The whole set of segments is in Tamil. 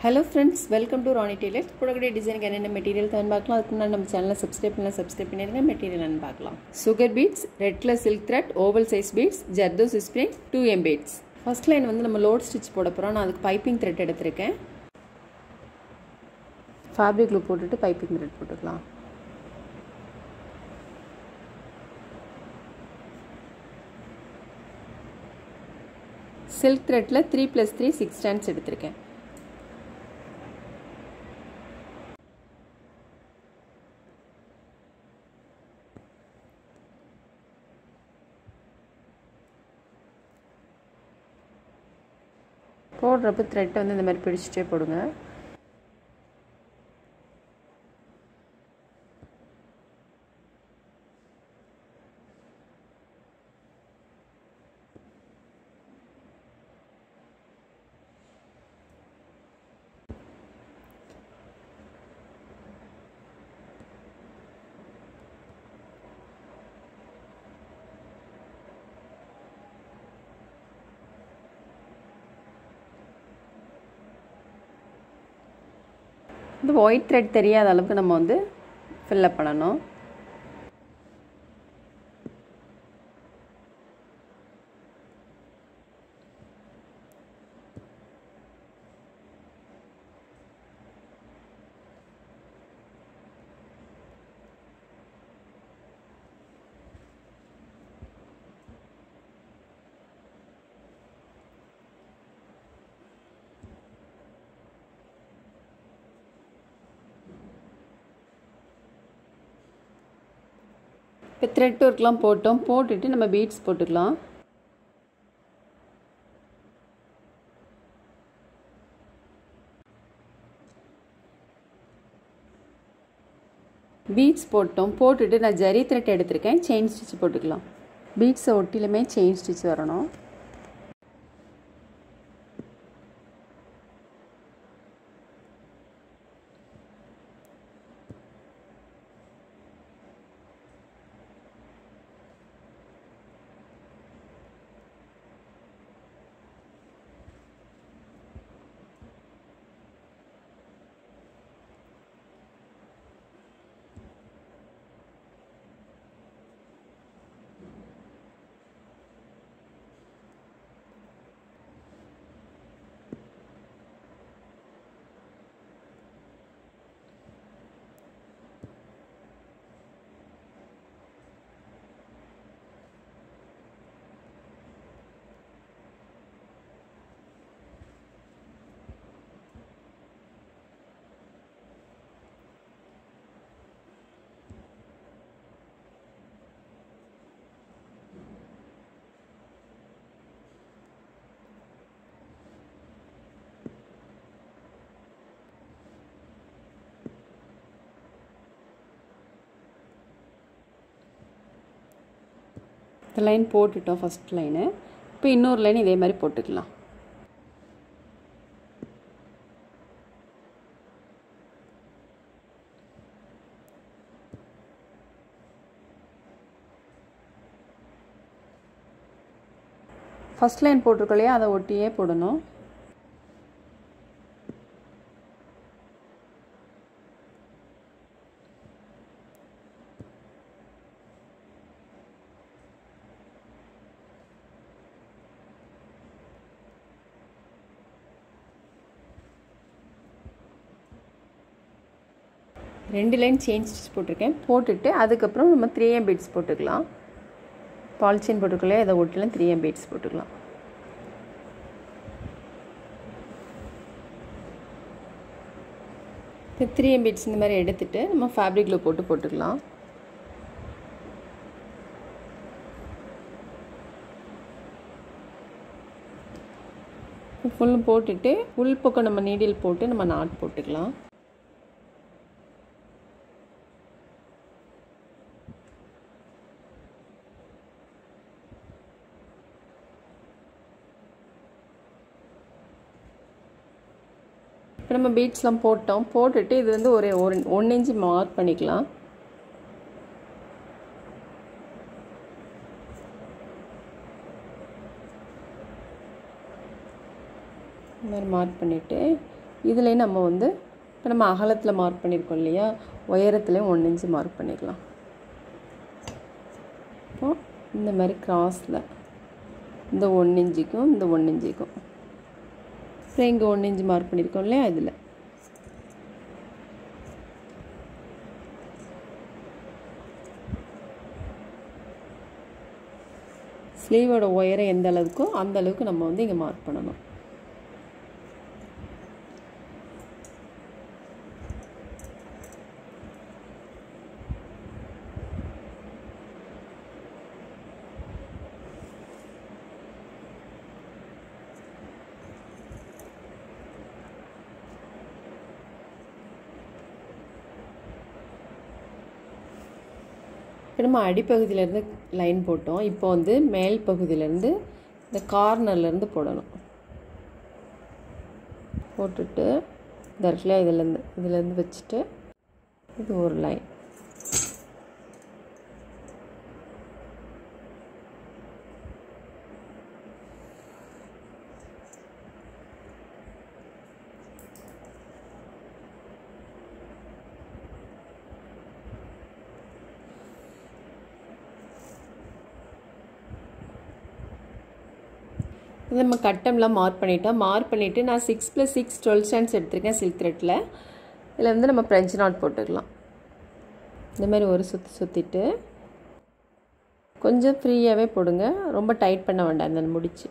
Hello friends, welcome to Ronnie Tailors. Product design என்ன மெட்டீரியல் தான் பார்க்கலாம். அதுக்கு முன்னாடி நம்ம சேனலை சப்ஸ்கிரைப் பண்ணிருங்க. மெட்டீரியல் என்ன பார்க்கலாம். Sugar beads, red color silk thread, oval size beads, Jardos spring, 2M beads. First line வந்து நம்ம load stitch போட போறோம். நான் அதுக்கு piping thread எடுத்துர்க்கேன். Fabric glue போட்டுட்டு piping thread போட்டுக்கலாம். Silk threadல 3+3 6 strands எடுத்துர்க்கேன். போடுறப்ப த்ரெட்டை வந்து இந்த மாதிரி பிடிச்சிட்டே போடுங்க. இந்த ஒயிட் த்ரெட் தெரியாத அளவுக்கு நம்ம வந்து ஃபில் அப் பண்ணணும். இப்போ த்ரெட் ஒர்க்லாம் போட்டுட்டு நம்ம பீட்ஸ் போட்டுக்கலாம். பீட்ஸ் போட்டுட்டு நான் ஜரி த்ரெட் எடுத்திருக்கேன். செயின் ஸ்டிச் போட்டுக்கலாம். பீட்ஸை ஒட்டிலுமே செயின் ஸ்டிச் வரணும். இந்த லைன் போட்டுட்டோம் ஃபர்ஸ்ட் லைனு. இப்போ இன்னொரு லைன் இதே மாதிரி போட்டுக்கலாம். ஃபர்ஸ்ட் லைன் போட்டிருக்கோம் இல்லையா, அதை ஒட்டியே போடணும். ரெண்டு லைன் செயின் ஸ்டிச் போட்டிருக்கேன். போட்டுட்டு அதுக்கப்புறம் நம்ம 3M பீட்ஸ் போட்டுக்கலாம். பாலிச்சைன் போட்டுக்கலையே, இதை ஒட்டிலாம் 3M பீட்ஸ் போட்டுக்கலாம். இப்போ 3M பீட்ஸ் இந்த மாதிரி எடுத்துட்டு நம்ம ஃபேப்ரிக் க்ளூ போட்டுக்கலாம். ஃபுல்லும் போட்டுட்டு உள் பக்கம் நம்ம நீடில் போட்டு நம்ம நாட் போட்டுக்கலாம். இப்போ நம்ம பீட்ஸ்லாம் போட்டுட்டு இது வந்து ஒரு 1 இன்ச் மார்க் பண்ணிக்கலாம். இந்த மாதிரி மார்க் பண்ணிவிட்டு இதில் நம்ம வந்து இப்போ நம்ம அகலத்தில் மார்க் பண்ணியிருக்கோம் இல்லையா, உயரத்துலேயும் 1 இன்ச்சு மார்க் பண்ணிக்கலாம். இப்போது இந்த மாதிரி கிராஸில் இந்த 1 இன்ச்சுக்கும் இந்த 1 இன்ச்சுக்கும் அப்புறம் இங்கே 1 இன்ச்சு மார்க் பண்ணியிருக்கோம் இல்லையா, இதில் ஸ்லீவோட உயரம் எந்த அளவுக்கோ அந்த அளவுக்கு நம்ம வந்து இங்கே மார்க் பண்ணணும். இப்போ நம்ம அடிப்பகுதியிலேருந்து லைன் போட்டோம். இப்போ வந்து மேல் பகுதியிலேருந்து இந்த கார்னர்லேருந்து போடணும். போட்டுட்டு இந்த இடத்துல இதிலேருந்து வச்சுட்டு இது ஒரு லைன். இது நம்ம கட்டம்லாம் மார்க் பண்ணிட்டோம். மார்க் பண்ணிவிட்டு நான் 6 + 6 12 ஸ்டாண்ட்ஸ் எடுத்திருக்கேன் சில்க் த்ரெட்டில். இதில் வந்து நம்ம ஃப்ரெஞ்ச் நாட் போட்டுக்கலாம். இந்த மாதிரி ஒரு சுற்றிட்டு கொஞ்சம் ஃப்ரீயாகவே போடுங்க, ரொம்ப டைட் பண்ண வேண்டாம். இந்த முடிச்சு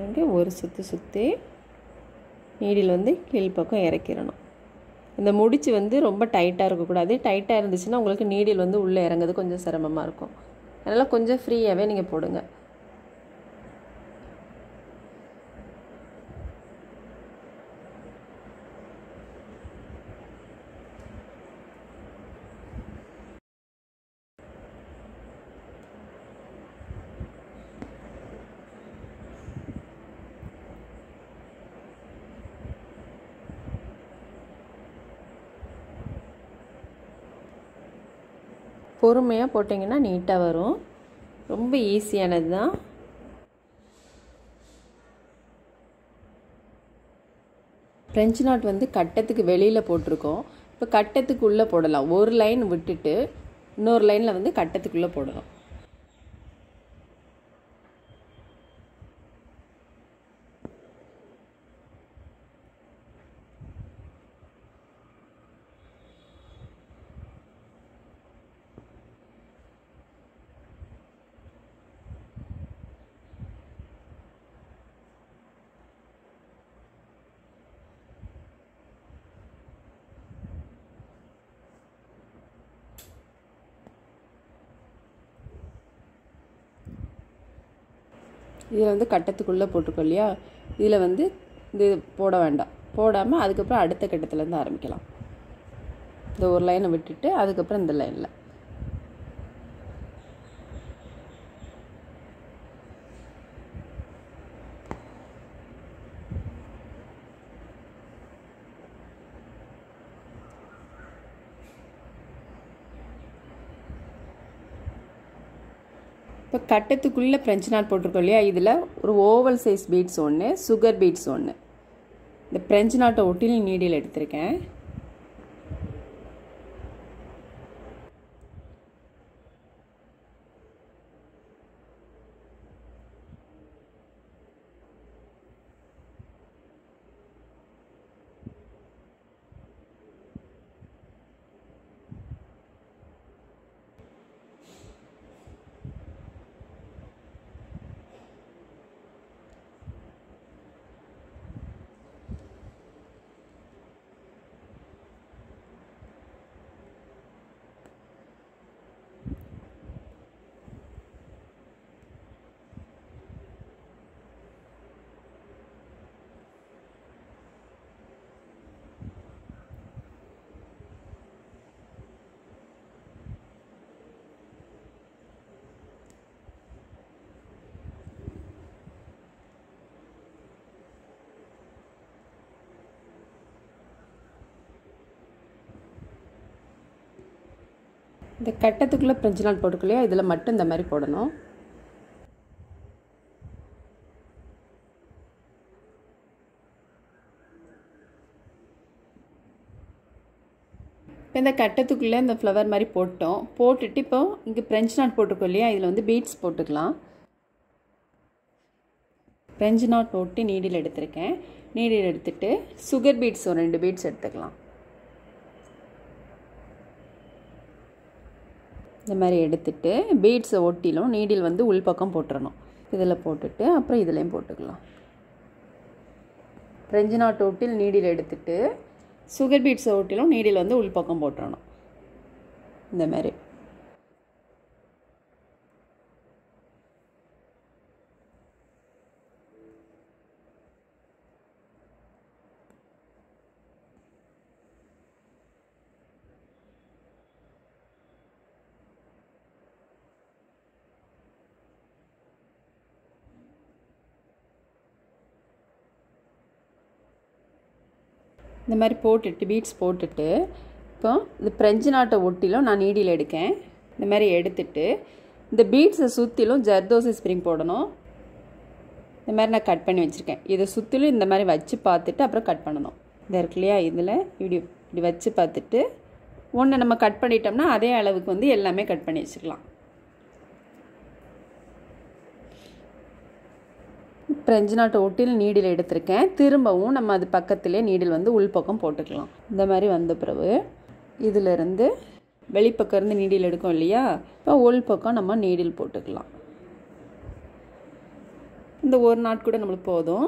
அங்கே ஒரு சுற்றி நீடில் வந்து கீழ்ப்பக்கம் இறக்கிடணும். இந்த முடிச்சு வந்து ரொம்ப டைட்டாக இருக்கக்கூடாது. டைட்டாக இருந்துச்சுன்னா உங்களுக்கு நீடில் வந்து உள்ளே இறங்குறது கொஞ்சம் சிரமமாக இருக்கும். அதனால் கொஞ்சம் ஃப்ரீயாகவே நீங்கள் போடுங்க. பொறுமையாக போட்டிங்கன்னா நீட்டாக வரும். ரொம்ப ஈஸியானது தான். ஃப்ரெஞ்ச் நாட் வந்து கட்டத்துக்கு வெளியில் போட்டிருக்கோம். இப்போ கட்டத்துக்கு உள்ளே போடலாம். ஒரு லைன் விட்டுட்டு இன்னொரு லைனில் வந்து கட்டத்துக்குள்ளே போடணும். இதில் வந்து கட்டத்துக்குள்ளே போட்டிருக்கோம் இல்லையா, இதில் வந்து இது போட வேண்டாம். போடாமல் அதுக்கப்புறம் அடுத்த கட்டத்துலேருந்து ஆரம்பிக்கலாம். இந்த ஒரு லைனை விட்டுட்டு அதுக்கப்புறம் இந்த லைனில் இப்போ கட்டத்துக்குள்ளே ஃப்ரெஞ்ச் நாட் போட்டிருக்கோம் இல்லையா, இதில் ஒரு ஓவல் சைஸ் பீட்ஸ் ஒன்று, சுகர் பீட்ஸ் ஒன்று. இந்த ஃப்ரெஞ்ச் நாட்டை ஒட்டி நீடில் எடுத்திருக்கேன். இந்த கட்டத்துக்குள்ளே பிரெஞ்சு நாட் போட்டுக்கலையா, இதில் மட்டும் இந்த மாதிரி போடணும். இப்போ இந்த கட்டத்துக்குள்ளே இந்த ஃப்ளவர் மாதிரி போட்டோம். போட்டுட்டு இப்போ இங்கே பிரெஞ்சு நாட் போட்டிருக்கோம் இல்லையா, இதில் வந்து பீட்ஸ் போட்டுக்கலாம். பிரெஞ்சு நாட் போட்டு நீடில் எடுத்திருக்கேன். நீடில் எடுத்துட்டு சுகர் பீட்ஸ் ஒரு 2 பீட்ஸ் எடுத்துக்கலாம். இந்த மாதிரி எடுத்துட்டு பீட்ஸை ஒட்டிலும் நீடில் வந்து உள்பக்கம் போட்டுறணும். இதில் போட்டுட்டு அப்புறம் இதுலேயும் போட்டுக்கலாம். பிரெஞ்சு நாட் ஒட்டில் நீடில் எடுத்துட்டு சுகர் பீட்ஸை ஒட்டிலும் நீடில் வந்து உள்பக்கம் போட்டுறணும். இந்த மாதிரி போட்டுட்டு பீட்ஸ் போட்டுட்டு இப்போ இந்த பிரெஞ்சு நாட்டை ஒட்டிலும் நான் நீடில் எடுக்கேன். இந்த மாதிரி எடுத்துட்டு இந்த பீட்ஸை சுற்றிலும் ஜர்தோசி ஸ்ப்ரிங் போடணும். இந்த மாதிரி நான் கட் பண்ணி வச்சுருக்கேன். இதை சுற்றிலும் இந்த மாதிரி வச்சு பார்த்துட்டு அப்புறம் கட் பண்ணணும். இந்த இருக்கு இல்லையா, இதில் இப்படி வச்சு பார்த்துட்டு ஒன்று நம்ம கட் பண்ணிட்டோம்னா அதே அளவுக்கு வந்து எல்லாமே கட் பண்ணி வச்சுக்கலாம். பிரெஞ்சு நாட்டை ஒட்டில் நீடில் எடுத்திருக்கேன். திரும்பவும் நம்ம அது பக்கத்துலேயே நீடில் வந்து உள்பக்கம் போட்டுக்கலாம். இந்த மாதிரி வந்த பிறகு இதிலிருந்து வெளிப்பக்கம் இருந்து நீடில் எடுக்கும் இல்லையா, இப்போ உள்பக்கம் நம்ம நீடில் போட்டுக்கலாம். இந்த ஒரு நாட் கூட நம்மளுக்கு போதும்.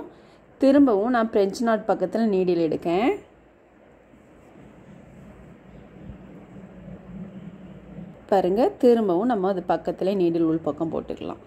திரும்பவும் நான் பிரெஞ்சு நாட் பக்கத்தில் நீடில் எடுக்கேன். பாருங்கள், திரும்பவும் நம்ம அது பக்கத்தில் நீடில் உள்பக்கம் போட்டுக்கலாம்.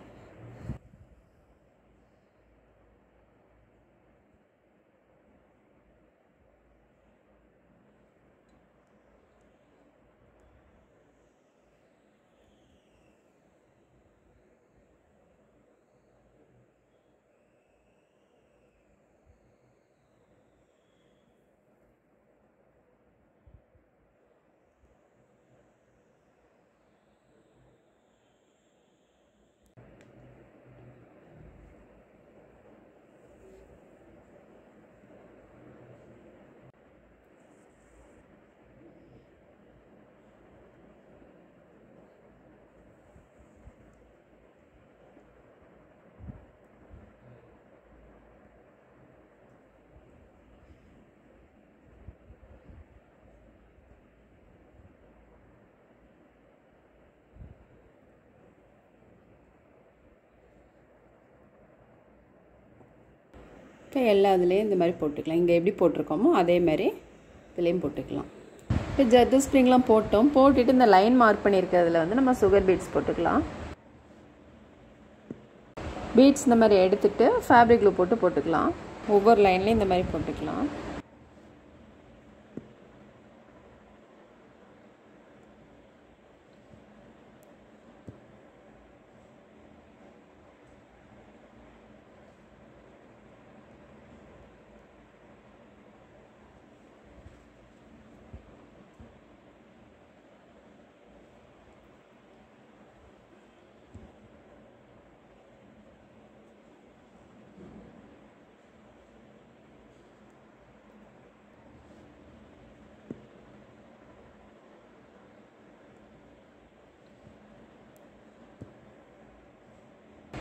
இப்போ எல்லா இதுலேயும் இந்த மாதிரி போட்டுக்கலாம். இங்கே எப்படி போட்டிருக்கோமோ அதே மாதிரி இதுலேயும் போட்டுக்கலாம். இப்போ ஜர்து ஸ்ப்ரிங்லாம் போட்டோம். போட்டுட்டு இந்த லைன் மார்க் பண்ணியிருக்கிறதுல வந்து நம்ம சுகர் பீட்ஸ் போட்டுக்கலாம். பீட்ஸ் இந்த மாதிரி எடுத்துகிட்டு ஃபேப்ரிக் க்ளூ போட்டுக்கலாம். ஒவ்வொரு லைன்லேயும் இந்த மாதிரி போட்டுக்கலாம்.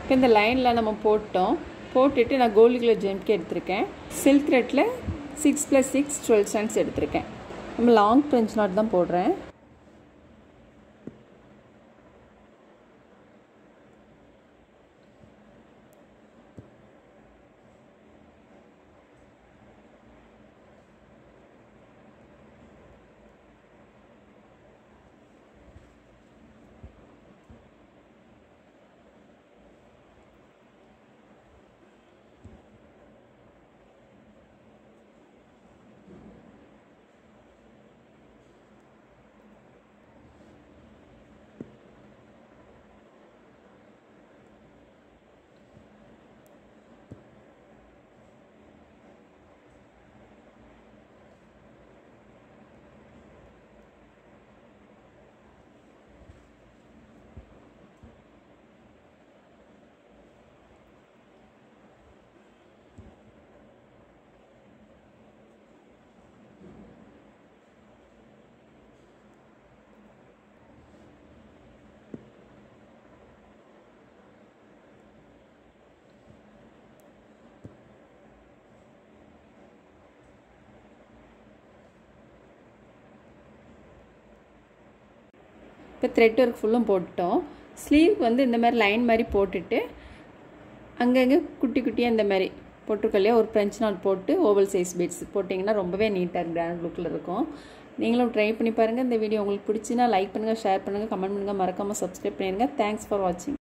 இப்போ இந்த லைனில் நம்ம போட்டுட்டு நான் கோல்டு கலர் ஜெம்கி எடுத்திருக்கேன். சில்க் த்ரெட்டில் 6+6 12 ஸ்டாண்ட்ஸ் எடுத்திருக்கேன். நம்ம லாங் பிரெஞ்ச் நாட் தான் போடுறேன். இப்போ த்ரெட் ஒர்க் ஃபுல்லும் போட்டுட்டோம். ஸ்லீவ் வந்து இந்த மாதிரி லைன் மாதிரி போட்டுட்டு அங்கங்கே குட்டி குட்டியாக இந்த மாதிரி போட்டிருக்கலையா ஒரு ஃப்ரெஞ்ச் நாட் போட்டு ஓவல் சைஸ் பீட்ஸ் போட்டிங்கன்னா ரொம்பவே நீட்டாக கிராண்ட் லுக்கில் இருக்கும். நீங்களும் ட்ரை பண்ணி பாருங்கள். இந்த வீடியோ உங்களுக்கு பிடிச்சின்னா லைக் பண்ணுங்கள், ஷேர் பண்ணுங்கள், கமெண்ட் பண்ணுங்கள், மறக்காமல் சப்ஸ்கிரைப் பண்ணிடுங்க. தேங்க்ஸ் ஃபார் வாட்சிங்.